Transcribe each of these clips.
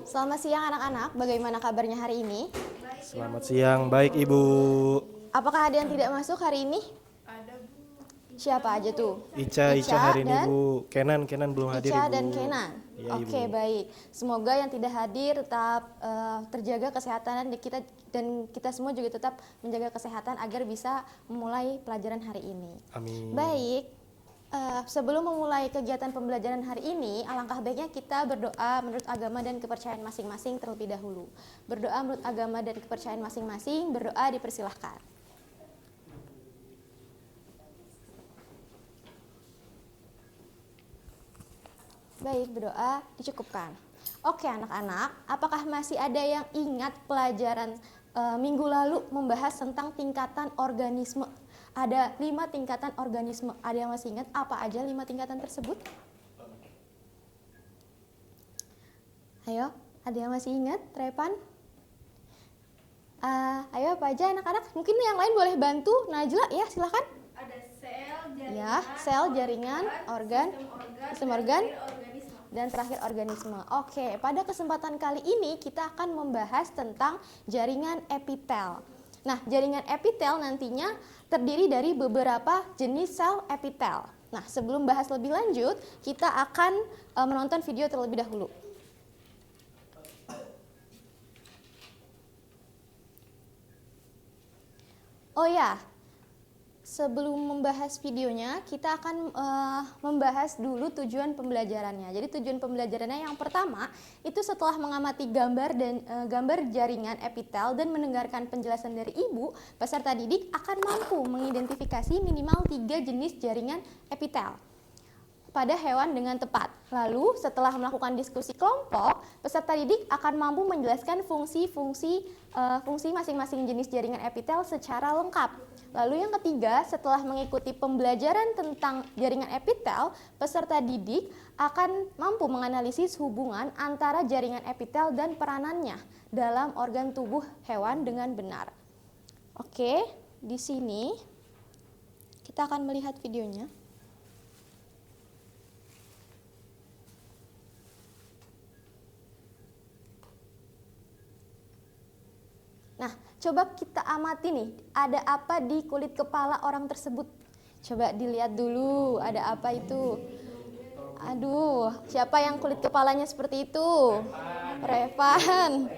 Selamat siang anak-anak, bagaimana kabarnya hari ini? Selamat siang, baik Ibu. Apakah ada yang tidak masuk hari ini? Siapa aja tuh? Ica hari ini dan Bu. Kenan belum hadir Ica Ibu. dan Kenan. Iya, Oke, Ibu. baik. Semoga yang tidak hadir tetap terjaga kesehatan di kita dan kita semua juga tetap menjaga kesehatan agar bisa memulai pelajaran hari ini. Amin. Baik. Sebelum memulai kegiatan pembelajaran hari ini, alangkah baiknya kita berdoa menurut agama dan kepercayaan masing-masing terlebih dahulu. Berdoa menurut agama dan kepercayaan masing-masing, berdoa dipersilahkan. Baik, berdoa dicukupkan. Oke anak-anak, apakah masih ada yang ingat pelajaran minggu lalu membahas tentang tingkatan organisme? Ada 5 tingkatan organisme. Ada yang masih ingat apa aja 5 tingkatan tersebut? Ayo, ada yang masih ingat? Trepan? Ayo apa aja anak-anak? Mungkin yang lain boleh bantu. Najla ya, silahkan. Ada sel, jaringan, Ya, sel, jaringan, organ, sistem organ, organisme. dan terakhir organisme. Oke, pada kesempatan kali ini kita akan membahas tentang jaringan epitel. Nah, jaringan epitel nantinya terdiri dari beberapa jenis sel epitel. Nah, sebelum bahas lebih lanjut, kita akan menonton video terlebih dahulu. Oh ya, sebelum membahas videonya, kita akan membahas dulu tujuan pembelajarannya. Jadi tujuan pembelajarannya yang pertama itu setelah mengamati gambar jaringan epitel dan mendengarkan penjelasan dari ibu, peserta didik akan mampu mengidentifikasi minimal 3 jenis jaringan epitel pada hewan dengan tepat. Lalu setelah melakukan diskusi kelompok, peserta didik akan mampu menjelaskan fungsi masing-masing jenis jaringan epitel secara lengkap. Lalu yang ketiga, setelah mengikuti pembelajaran tentang jaringan epitel, peserta didik akan mampu menganalisis hubungan antara jaringan epitel dan peranannya dalam organ tubuh hewan dengan benar. Oke, di sini kita akan melihat videonya. Nah, coba kita amati nih, ada apa di kulit kepala orang tersebut? Coba dilihat dulu, ada apa itu? Aduh, siapa yang kulit kepalanya seperti itu? Revan.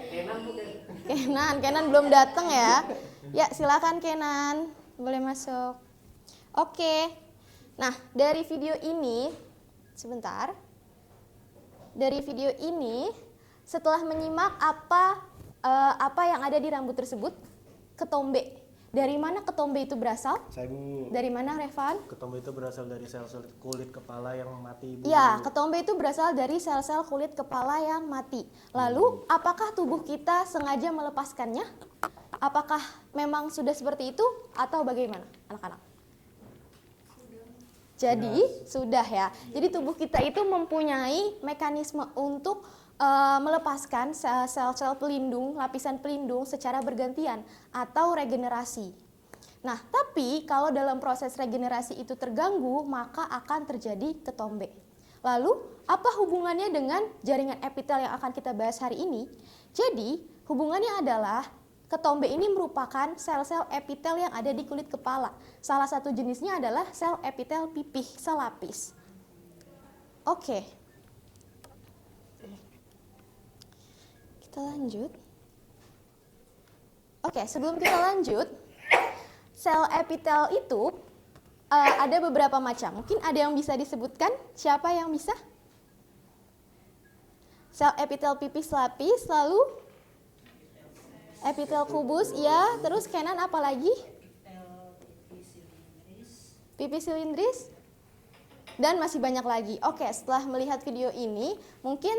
Kenan belum datang ya? Ya, silakan Kenan, boleh masuk. Oke, nah dari video ini, sebentar. Dari video ini, setelah menyimak apa yang ada di rambut tersebut, ketombe. Dari mana ketombe itu berasal? Saya Bu. Dari mana Revan? Ketombe itu berasal dari sel-sel kulit kepala yang mati Bu. Ya, ketombe itu berasal dari sel-sel kulit kepala yang mati. Lalu, apakah tubuh kita sengaja melepaskannya? Apakah memang sudah seperti itu atau bagaimana, anak-anak? Jadi, sudah ya. Jadi tubuh kita itu mempunyai mekanisme untuk melepaskan sel-sel pelindung, lapisan pelindung secara bergantian atau regenerasi. Nah, tapi kalau dalam proses regenerasi itu terganggu, maka akan terjadi ketombe. Lalu, apa hubungannya dengan jaringan epitel yang akan kita bahas hari ini? Jadi, hubungannya adalah ketombe ini merupakan sel-sel epitel yang ada di kulit kepala. Salah satu jenisnya adalah sel epitel pipih selapis. Oke. Kita lanjut. Oke, sebelum kita lanjut, sel epitel itu ada beberapa macam. Mungkin ada yang bisa disebutkan? Siapa yang bisa? Sel epitel pipih lapis, lalu epitel kubus, ya. Terus Kenan apa lagi? Pipih silindris. Dan masih banyak lagi. Oke, setelah melihat video ini, mungkin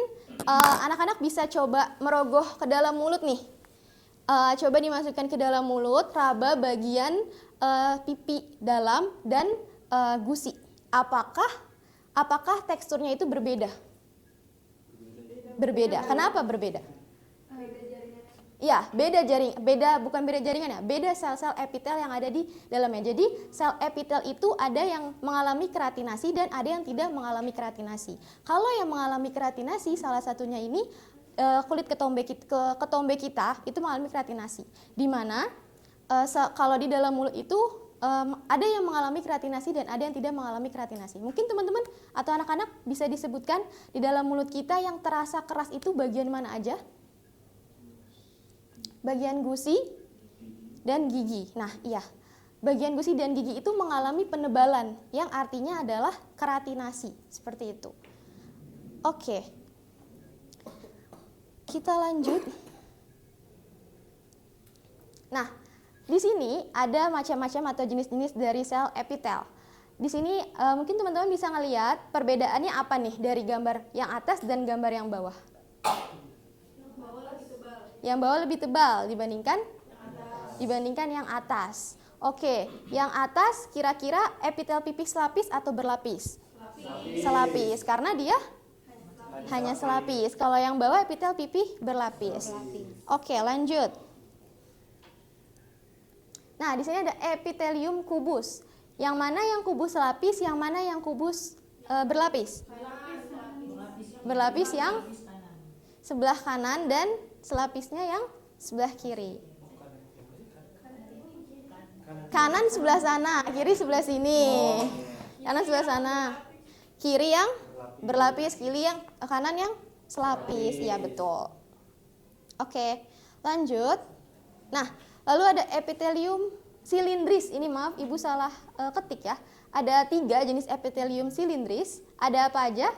anak-anak bisa coba merogoh ke dalam mulut nih. Coba dimasukkan ke dalam mulut, raba bagian pipi dalam dan gusi. Apakah teksturnya itu berbeda? Berbeda. Kenapa berbeda? Ya, bukan beda jaringan ya, beda sel-sel epitel yang ada di dalamnya. Jadi sel epitel itu ada yang mengalami keratinasi dan ada yang tidak mengalami keratinasi. Kalau yang mengalami keratinasi, salah satunya ini kulit ketombe kita itu mengalami keratinasi. Di mana kalau di dalam mulut itu ada yang mengalami keratinasi dan ada yang tidak mengalami keratinasi. Mungkin teman-teman atau anak-anak bisa disebutkan di dalam mulut kita yang terasa keras itu bagian mana aja? Bagian gusi dan gigi. Nah, iya. Bagian gusi dan gigi itu mengalami penebalan yang artinya adalah keratinasi, seperti itu. Oke. Kita lanjut. Nah, di sini ada macam-macam atau jenis-jenis dari sel epitel. Di sini mungkin teman-teman bisa ngelihat perbedaannya apa nih dari gambar yang atas dan gambar yang bawah. Yang bawah lebih tebal dibandingkan yang atas. Oke, yang atas kira-kira epitel pipih selapis atau berlapis? Selapis, karena dia hanya selapis. Kalau yang bawah epitel pipih berlapis. Oke, lanjut. Nah, di sini ada epitelium kubus. Yang mana yang kubus selapis, yang mana yang kubus berlapis? Berlapis yang sebelah kanan dan selapisnya yang sebelah kiri. Kanan sebelah sana, kiri sebelah sini. Kanan sebelah sana. Kiri yang berlapis, kanan yang selapis. Iya, betul. Oke, lanjut. Nah, lalu ada epitelium silindris. Ini maaf, Ibu salah ketik ya. Ada 3 jenis epitelium silindris. Ada apa aja?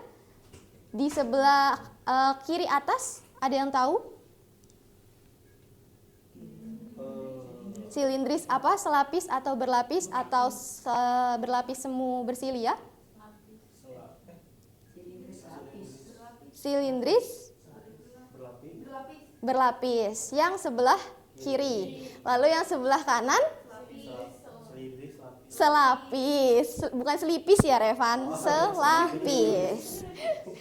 Di sebelah kiri atas, ada yang tahu? Silindris apa? Selapis atau berlapis atau berlapis semu bersilia? Silindris berlapis. Yang sebelah kiri. Lalu yang sebelah kanan? Selapis. Bukan selipis ya, Revan. Selapis.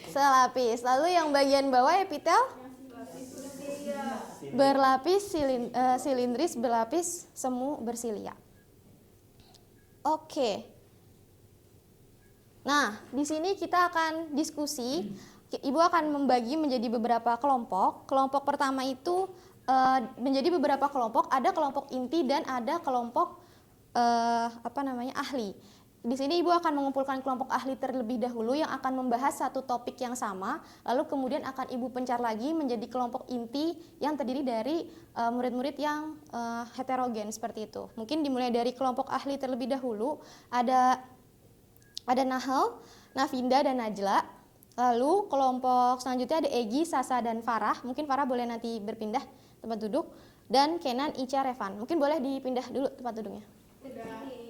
Selapis. Lalu yang bagian bawah epitel? Berlapis silindris, berlapis semu bersilia. Oke. Nah, di sini kita akan diskusi. Ibu akan membagi menjadi beberapa kelompok. Kelompok pertama itu menjadi beberapa kelompok. Ada kelompok inti dan ada kelompok ahli. Di sini Ibu akan mengumpulkan kelompok ahli terlebih dahulu yang akan membahas satu topik yang sama, lalu kemudian akan Ibu pencar lagi menjadi kelompok inti yang terdiri dari murid-murid yang heterogen seperti itu. Mungkin dimulai dari kelompok ahli terlebih dahulu, ada Nahel, Navinda dan Najla. Lalu kelompok selanjutnya ada Egi, Sasa dan Farah. Mungkin Farah boleh nanti berpindah tempat duduk, dan Kenan, Ica, Revan. Mungkin boleh dipindah dulu tempat duduknya. Kenan.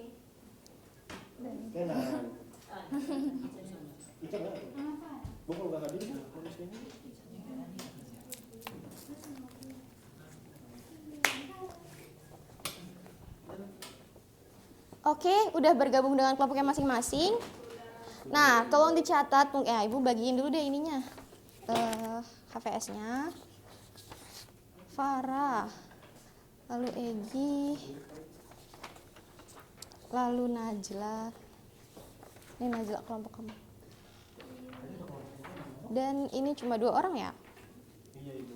Ica enggak? Bukan enggak hadir di sini. Oke, udah bergabung dengan kelompoknya masing-masing. Nah, tolong dicatat. Ibu bagiin dulu deh ininya. HVS-nya. Farah. Lalu Egi. Lalu Najla. Ini Najla kelompok kamu. Dan ini cuma 2 orang ya? Iya, Ibu.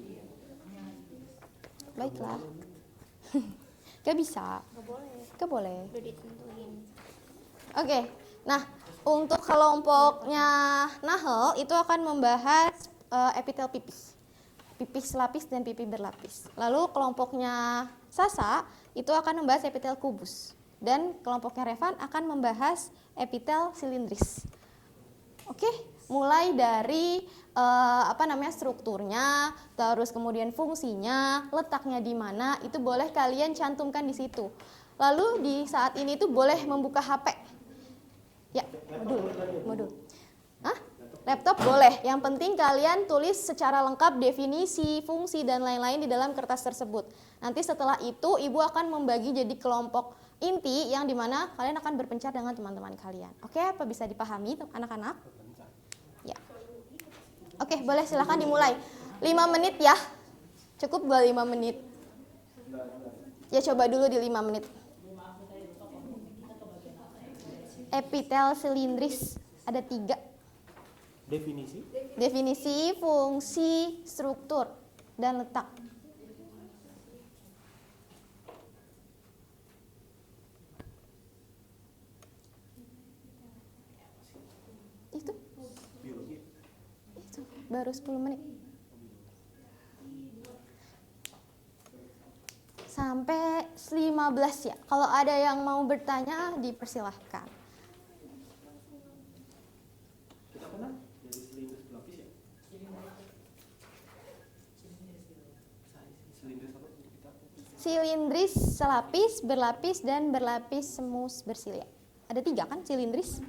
Baiklah. Gak bisa. Gak boleh. Oke. Nah, untuk kelompoknya Nahel itu akan membahas epitel pipih. Pipih selapis dan pipih berlapis. Lalu kelompoknya Sasa itu akan membahas epitel kubus. Dan kelompoknya Revan akan membahas epitel silindris. Oke, mulai dari strukturnya, terus kemudian fungsinya, letaknya di mana, itu boleh kalian cantumkan di situ. Lalu di saat ini tuh boleh membuka HP. Ya, modul. Hah? Laptop boleh. Yang penting kalian tulis secara lengkap definisi, fungsi dan lain-lain di dalam kertas tersebut. Nanti setelah itu Ibu akan membagi jadi kelompok inti yang dimana kalian akan berpencar dengan teman-teman kalian. Oke, apa bisa dipahami anak-anak? Ya. Oke, boleh silahkan dimulai. 5 menit ya. Cukup gak 5 menit? Ya, coba dulu di 5 menit. Epitel silindris ada 3. Definisi Definisi, fungsi, struktur, dan letak. Itu baru 10 menit. Sampai 15 ya. Kalau ada yang mau bertanya, dipersilahkan. kita pernah jadi selindris berlapis ya? Selindris apa kita? Silindris, selapis, berlapis, dan berlapis semu bersilia. Ada 3 kan silindris?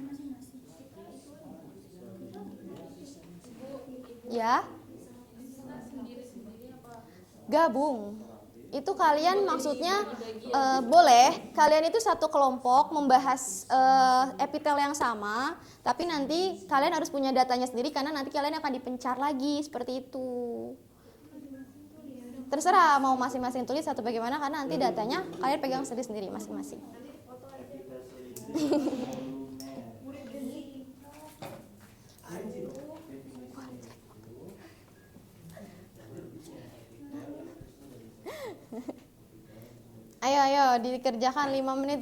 Ya. Gabung. Itu kalian maksudnya boleh kalian itu satu kelompok membahas epitel yang sama, tapi nanti kalian harus punya datanya sendiri karena nanti kalian akan dipencar lagi seperti itu. Terserah mau masing-masing tulis atau bagaimana karena nanti datanya kalian pegang sendiri-sendiri masing-masing. Epitel selindris. Ayo dikerjakan 5 menit.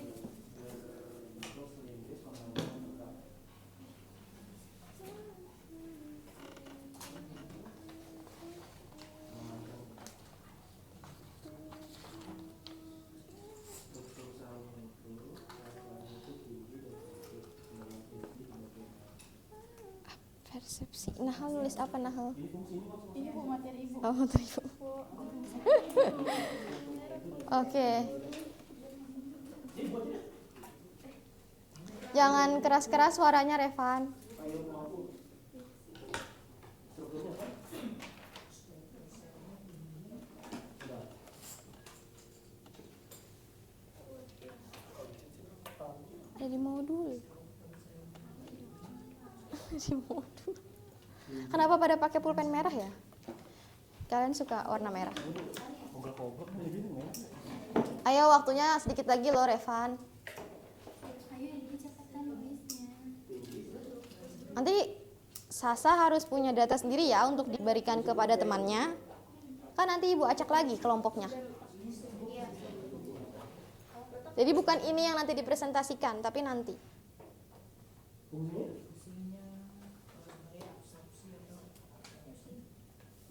Persepsi. Nahal nulis apa Nahal? Ini Bu materi Ibu. Oh, materi Ibu. Oke. Jangan keras-keras suaranya, Revan. Ada di modul. Di modul. Kenapa pada pakai pulpen merah ya? Kalian suka warna merah? Obrok-obrok jadi gini ya. Ayo waktunya sedikit lagi loh, Revan. Ayo dicepatkan nulisnya. Nanti Sasa harus punya data sendiri ya untuk diberikan kepada temannya. Kan nanti Ibu acak lagi kelompoknya. Jadi bukan ini yang nanti dipresentasikan, tapi nanti.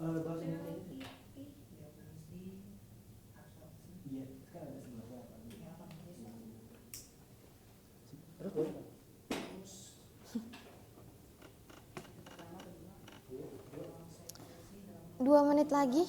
Bahasa Indonesia. Iya, kan ada sebenarnya apa? Terus boleh nggak? 2 menit lagi.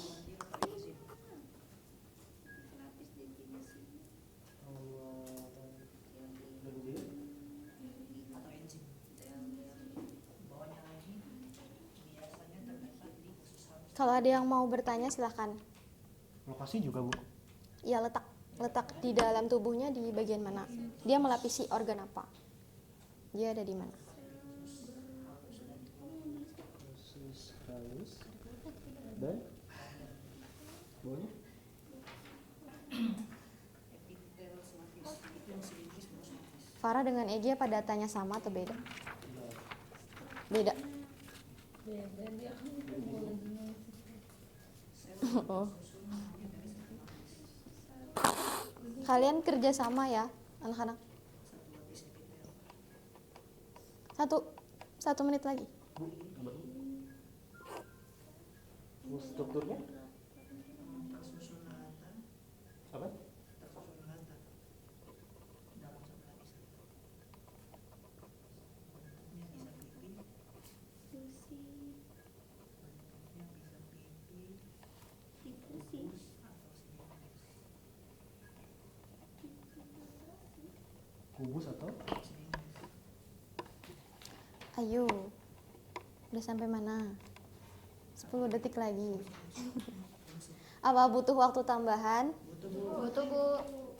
Kalau ada yang mau bertanya silahkan. Lokasi juga, Bu. Ya, letak di dalam tubuhnya di bagian mana? Dia melapisi organ apa? Dia ada di mana? Proses halus dan bawahnya Farah dengan Egy apa datanya sama atau beda? Beda. Oh. Kalian kerja sama ya, anak-anak. Satu menit lagi. Bu, strukturnya apa? Kubus atau Ayo. Udah sampai mana? 10 detik lagi. Apa butuh waktu tambahan? Butuh Bu.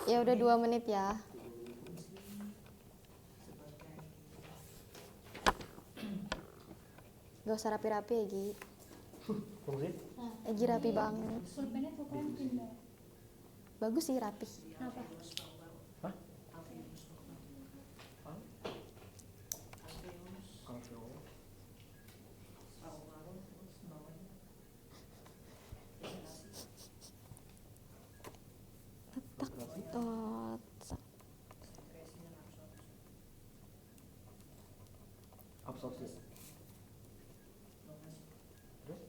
Ya udah 2 menit ya. Gak usah rapi-rapi Egy. fungsi? Egy rapi banget. Pulpennya tukeran pindah. Bagus sih rapi. Apa? Hah? Alveolus. sosis. Terus?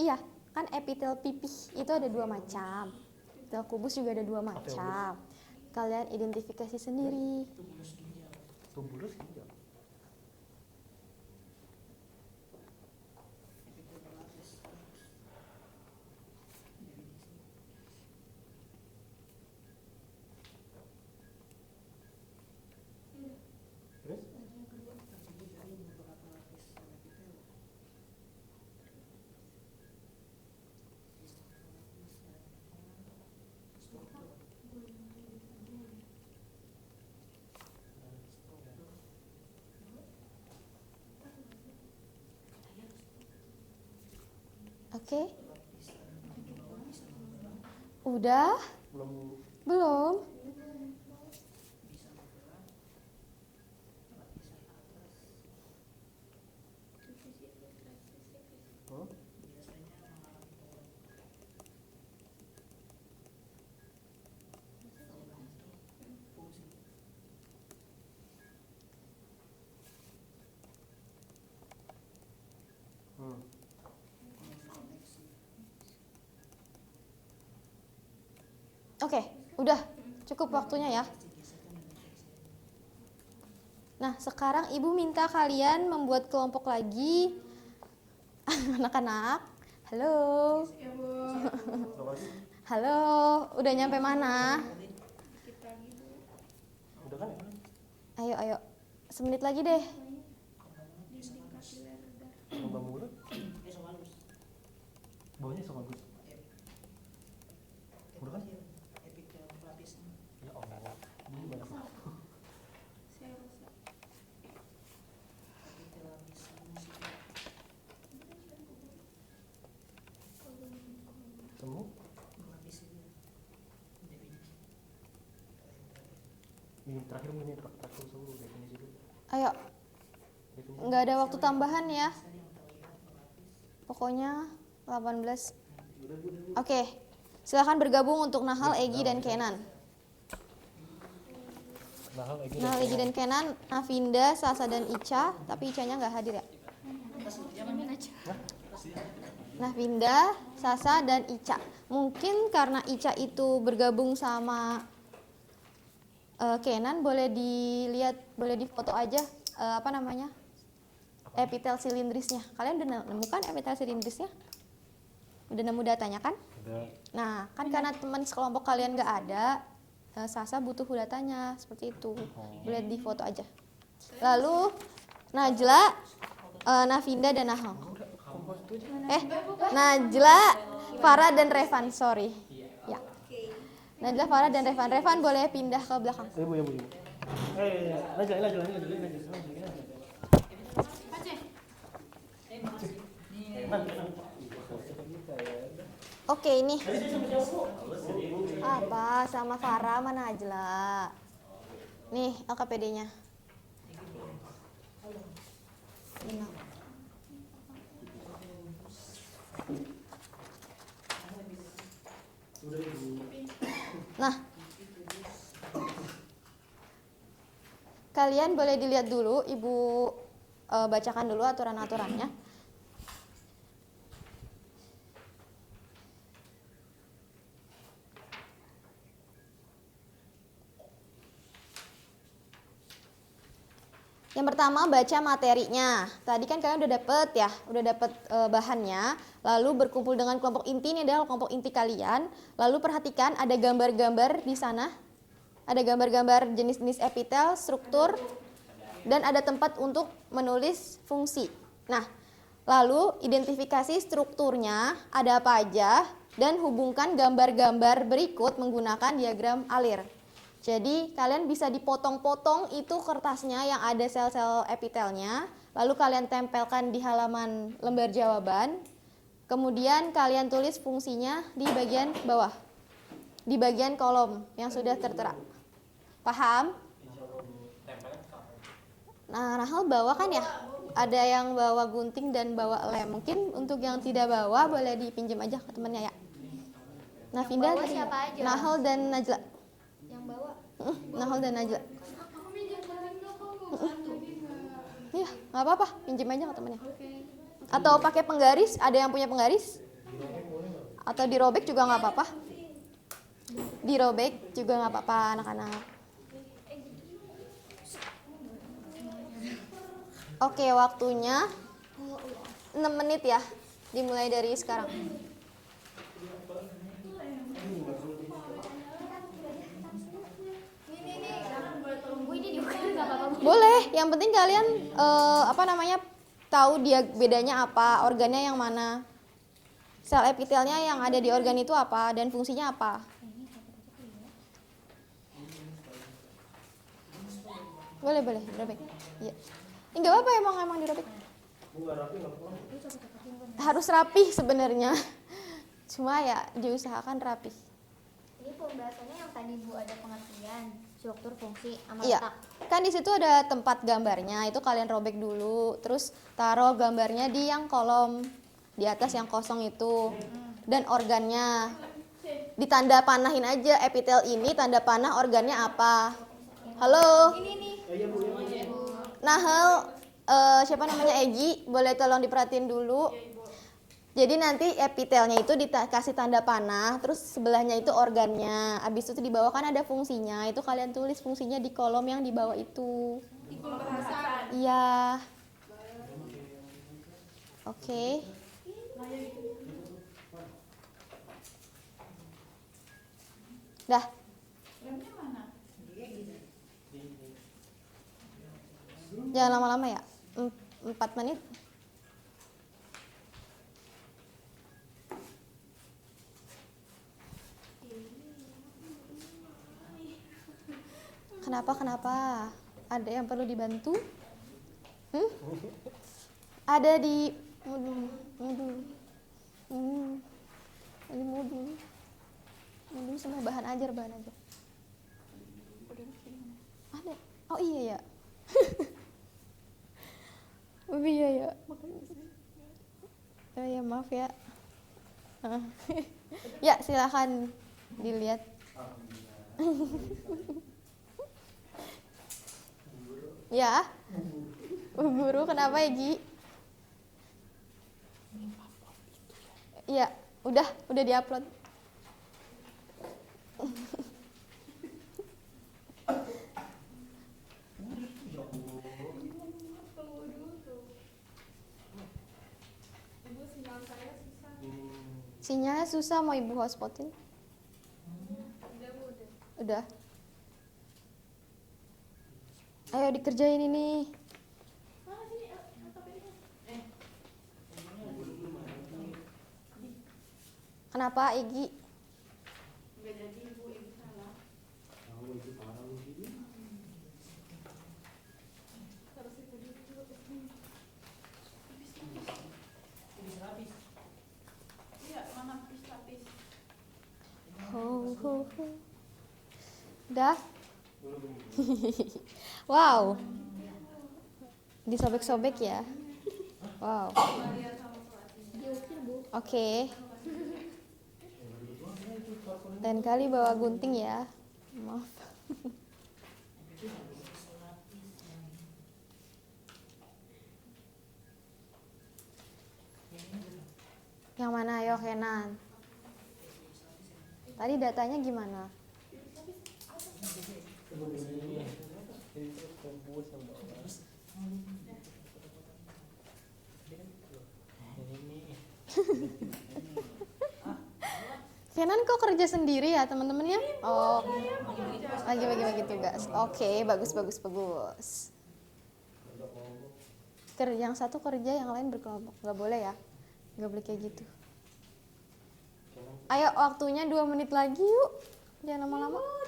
Iya, kan epitel pipih itu ada 2 macam. Epitel kubus juga ada 2 macam. Kalian identifikasi sendiri. Tubulus ginjal. Terus? Oke. Udah? Belum. Belum? Hmm? Hmm. Oke, udah cukup waktunya ya. Nah, sekarang Ibu minta kalian membuat kelompok lagi. Anak-anak, halo. Apa lagi? Halo, udah nyampe mana? Udah kan ya? Ayo, ayo. Semenit lagi deh. Lomba mulut? Bawahnya sama bagus. Udah kan? Ya Allah, ini banyak banget. Temu? Ini terakhir ini terakhir dulu definisi dulu. Ayo, Definisi. nggak ada waktu tambahan ya. Pokoknya 18. Oke, silakan bergabung untuk Nahal, Egi, dan Kenan. Nahal, Egi, dan Kenan, Navinda, Sasa, dan Ica. Tapi Icanya nggak hadir ya. Navinda, Sasa, dan Ica. Mungkin karena Ica itu bergabung sama Kenan, boleh dilihat, boleh difoto aja apa namanya, epitel silindrisnya. Kalian udah nemukan epitel silindrisnya? Udah nemu datanya kan? Udah. Nah, kan karena teman sekelompok kalian nggak ada, Sasa butuh datanya seperti itu. Boleh difoto aja. Lalu Najla, Navinda, dan Nahal. Najla, Farah, dan Revan, sorry. Ya. Najla, Farah, dan Revan. Revan boleh pindah ke belakang. Ibu. Najla. Oke, ini. Apa sama Farah sama Najla? Nih, LKPD-nya. Benar. Nah, kalian boleh dilihat dulu, Ibu bacakan dulu aturan-aturannya. Yang pertama, baca materinya. Tadi kan kalian udah dapet ya, bahannya. Lalu berkumpul dengan kelompok inti, ini adalah kelompok inti kalian. Lalu perhatikan ada gambar-gambar di sana. Ada gambar-gambar jenis-jenis epitel, struktur, dan ada tempat untuk menulis fungsi. Nah, lalu identifikasi strukturnya, ada apa aja, dan hubungkan gambar-gambar berikut menggunakan diagram alir. Jadi kalian bisa dipotong-potong itu kertasnya yang ada sel-sel epitelnya, lalu kalian tempelkan di halaman lembar jawaban, kemudian kalian tulis fungsinya di bagian bawah, di bagian kolom yang sudah tertera. Paham? Nah, Rahel bawa kan ya? Ada yang bawa gunting dan bawa lem. Mungkin untuk yang tidak bawa boleh dipinjam aja ke temannya ya. Navinda, bawa siapa aja? Nahal, dan Najla. Yang Nahal dan Najla. Iya, nggak apa-apa, pinjem aja ke temennya. Atau pakai penggaris, ada yang punya penggaris? Atau dirobek juga nggak apa-apa. Dirobek juga nggak apa-apa anak-anak. Oke, waktunya 6 menit ya. Dimulai dari sekarang. Boleh, yang penting kalian tahu dia bedanya apa, organnya yang mana. Sel epitelnya yang ada di organ itu apa dan fungsinya apa. Boleh, dirobek. Iya. Enggak apa-apa emang dirobek. Harus rapih sebenarnya. Cuma ya diusahakan rapih. Ini pembahasannya yang tadi Bu ada pengertian, struktur, fungsi, sama Iya. letak. Kan di situ ada tempat gambarnya, itu kalian robek dulu, terus taruh gambarnya di yang kolom di atas yang kosong itu. Dan organnya ditanda panahin aja, epitel ini tanda panah organnya apa. Halo. Nahel, siapa namanya, Egi, boleh tolong diperhatiin dulu. Jadi nanti epitelnya itu dikasih tanda panah, terus sebelahnya itu organnya. Habis itu di bawah kan ada fungsinya, itu kalian tulis fungsinya di kolom yang di bawah itu. Di pembahasan. Iya. Oke. Dah. Remnya mana? Jangan lama-lama ya. 4 menit. Kenapa? Ada yang perlu dibantu? Ada di modul. Ini modul semua bahan ajar. Ada. Oh iya ya. Oh iya ya. Oh ya, maaf ya. Ya, silakan dilihat. Ya, guru kenapa ya, Gi? Iya, udah diupload. Sinyalnya susah, mau ibu hotspotin? Udah. Ayo dikerjain ini. Kenapa, Egi? Ho. Udah? Wow. Disobek-sobek ya. Wow. Oke. Lain kali bawa gunting ya. Maaf. Yang mana? Ayo, Kenan. Tadi datanya gimana? Kenan kok kerja sendiri ya teman-temannya? Oh, lagi bagi-bagi tugas. Oke, bagus. Yang satu kerja, yang lain berkelompok. Nggak boleh ya? Nggak boleh kayak gitu. Ayo, waktunya 2 menit lagi yuk. Jangan lama-lama. Aduh.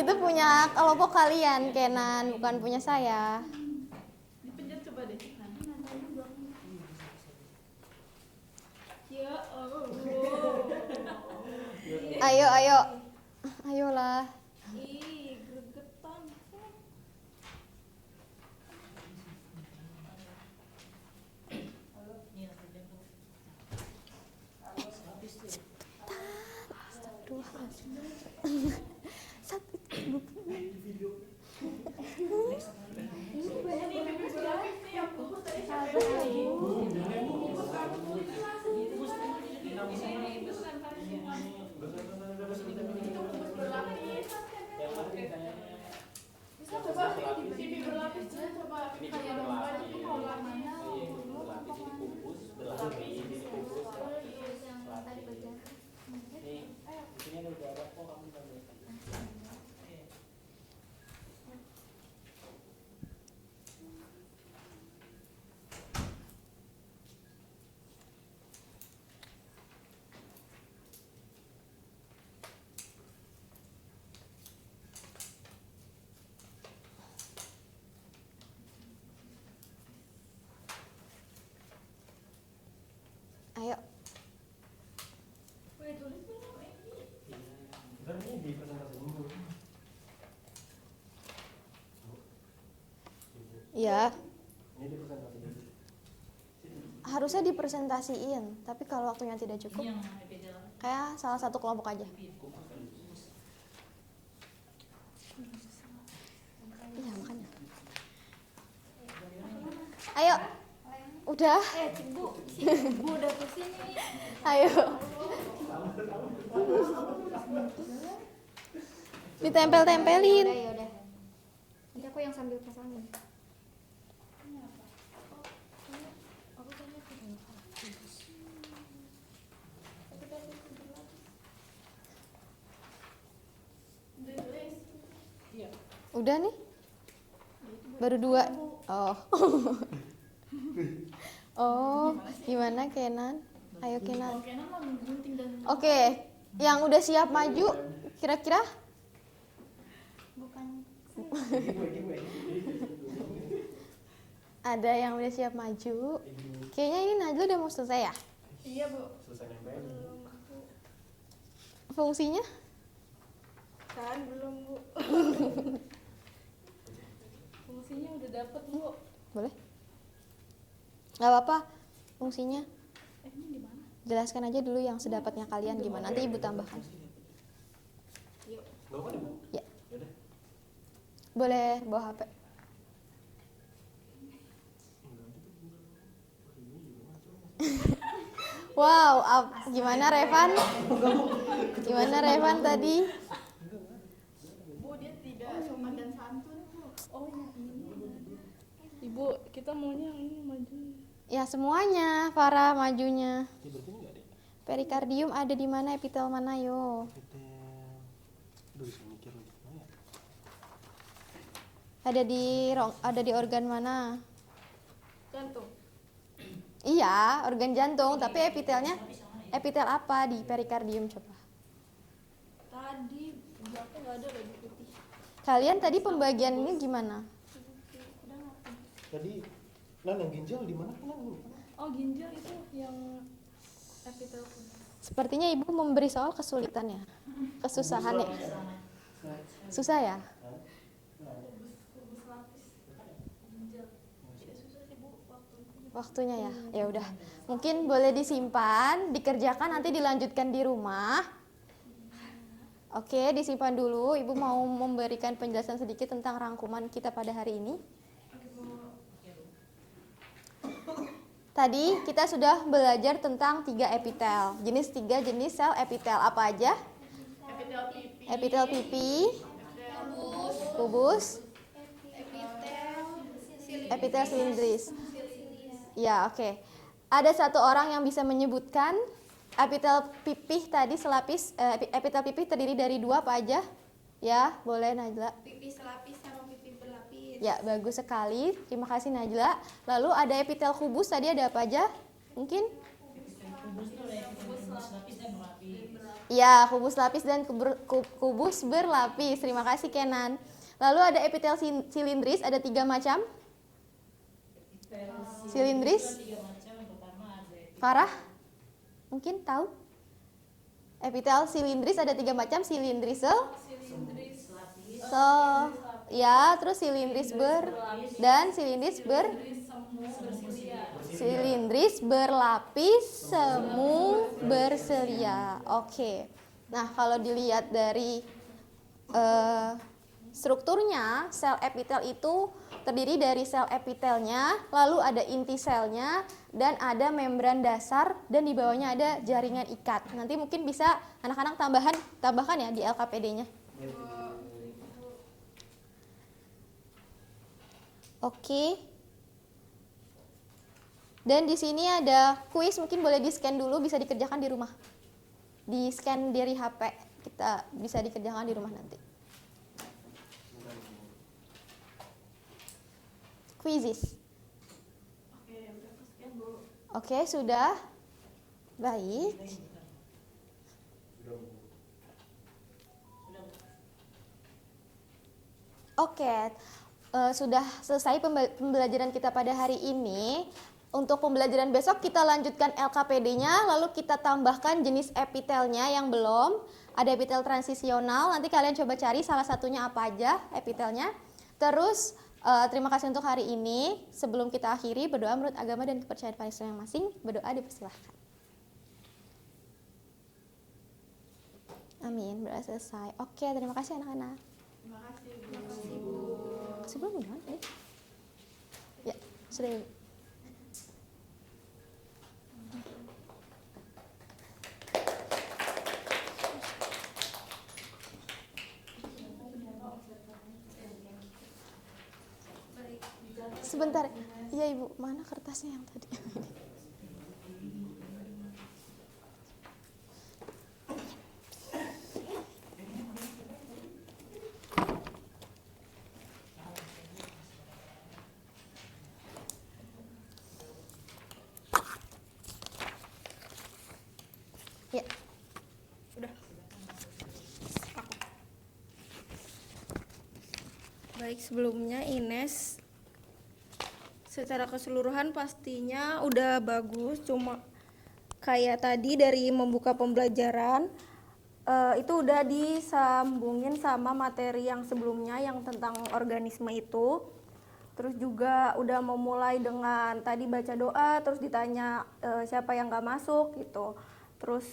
itu punya kelompok kalian, Kenan, bukan punya saya. Dipencet coba deh. Ya Allah. Ayo. Ayolah. Ih, gregetan. Bisa coba pipi berlapis ya, coba kayak lomba itu mau warnanya kelompok mana? yang tadi bagian. Ayo. Wih, tulis dulu ini. Kan ini di presentasi dulu. Ya, Ini di presentasi dulu. harusnya dipresentasiin, tapi kalau waktunya tidak cukup, kayak salah satu kelompok aja. Iya, makanya. Ayo. Udah. Bu udah kesini. Ayo. Ditempel-tempelin. Ya udah. Nanti aku yang sambil pasangin. Udah nih. Baru 2. Oh. Oh, gimana Kenan? Ayo Kenan. Kenan mah menggunting dan Oke, yang udah siap maju kira-kira? Bukan. Ada yang udah siap maju. Kayaknya ini Najla udah mau selesai ya? iya, Bu. Selesai nempel. Fungsinya? Kan belum, Bu. Fungsinya udah dapet, Bu. Boleh? Gak apa-apa fungsinya. Ini di mana? Jelaskan aja dulu yang sedapatnya kalian gimana. Nanti ibu tambahkan. Yuk. Gak apa nih, Bu? Ya. Yaudah. Boleh bawa HP. Wow, gimana Revan? Gimana Revan tadi? Bu, dia tidak sopan dan santun, Bu. Oh, yang ini. Ibu, kita maunya yang ini maju. Ya semuanya, Farah majunya. Ini berarti ini nggak deh? Perikardium ada di mana? Epitel mana yo? Aduh, bisa mikir lagi. Mana ya? Ada di organ mana? Jantung. Iya, organ jantung, tapi epitelnya epitel apa di perikardium coba? Tadi belakang nggak ada lagi putih. Kalian tadi pembagian ini gimana? Udah nggak? Tadi, yang ginjal di mana? Oh, ginjal itu yang epitel. Sepertinya ibu memberi soal kesulitan ya, kesusahan ya. Susah ya? Kubus lapis. Ginjal. Tidak susah sih, Bu, waktunya. Waktunya ya. Ya udah. Mungkin boleh disimpan, dikerjakan nanti dilanjutkan di rumah. Oke, disimpan dulu. Ibu mau memberikan penjelasan sedikit tentang rangkuman kita pada hari ini. Tadi kita sudah belajar tentang 3 epitel. 3 jenis sel epitel apa aja? Epitel pipi. Epitel pipi, kubus, epitel silindris. Ya, oke. Ada satu orang yang bisa menyebutkan epitel pipih tadi selapis, epitel pipih terdiri dari 2 apa aja? Ya, boleh Najla. Pipi selapis sama pipi berlapis. Ya, bagus sekali. Terima kasih Najla. Lalu ada epitel kubus tadi ada apa aja? Mungkin? Ya, kubus lapis dan kubus berlapis. Terima kasih Kenan. Lalu ada epitel silindris, ada 3 macam. Silindris. Farah? Mungkin tahu? Epitel silindris ada 3 macam, silindrisel, ya, terus silindris dan silindris berlapis, semu berselia. Oke. Nah, kalau dilihat dari strukturnya, sel epitel itu terdiri dari sel epitelnya, lalu ada inti selnya, dan ada membran dasar, dan di bawahnya ada jaringan ikat. Nanti mungkin bisa anak-anak tambahkan ya di LKPD-nya. Oke. Dan di sini ada kuis, mungkin boleh di-scan dulu, bisa dikerjakan di rumah. Di-scan dari HP, kita bisa dikerjakan di rumah nanti. Quizzes. Oke, sudah. Baik. Oke, sudah selesai pembelajaran kita pada hari ini. Untuk pembelajaran besok kita lanjutkan LKPD-nya, lalu kita tambahkan jenis epitelnya yang belum. Ada epitel transisional, nanti kalian coba cari salah satunya apa aja epitelnya. Terus terima kasih untuk hari ini. Sebelum kita akhiri, berdoa menurut agama dan kepercayaan masing-masing. Berdoa dipersilahkan. Amin, berdoa selesai. Oke, terima kasih anak-anak. Terima kasih Bu. Sebelum gimana? Ya, sudah. Sebentar. Iya Ibu, mana kertasnya yang tadi? Ya. Udah. Baik, sebelumnya Ines secara keseluruhan pastinya udah bagus, cuma kayak tadi dari membuka pembelajaran itu udah disambungin sama materi yang sebelumnya yang tentang organisme itu. Terus juga udah memulai dengan tadi baca doa, terus ditanya siapa yang gak masuk gitu. Terus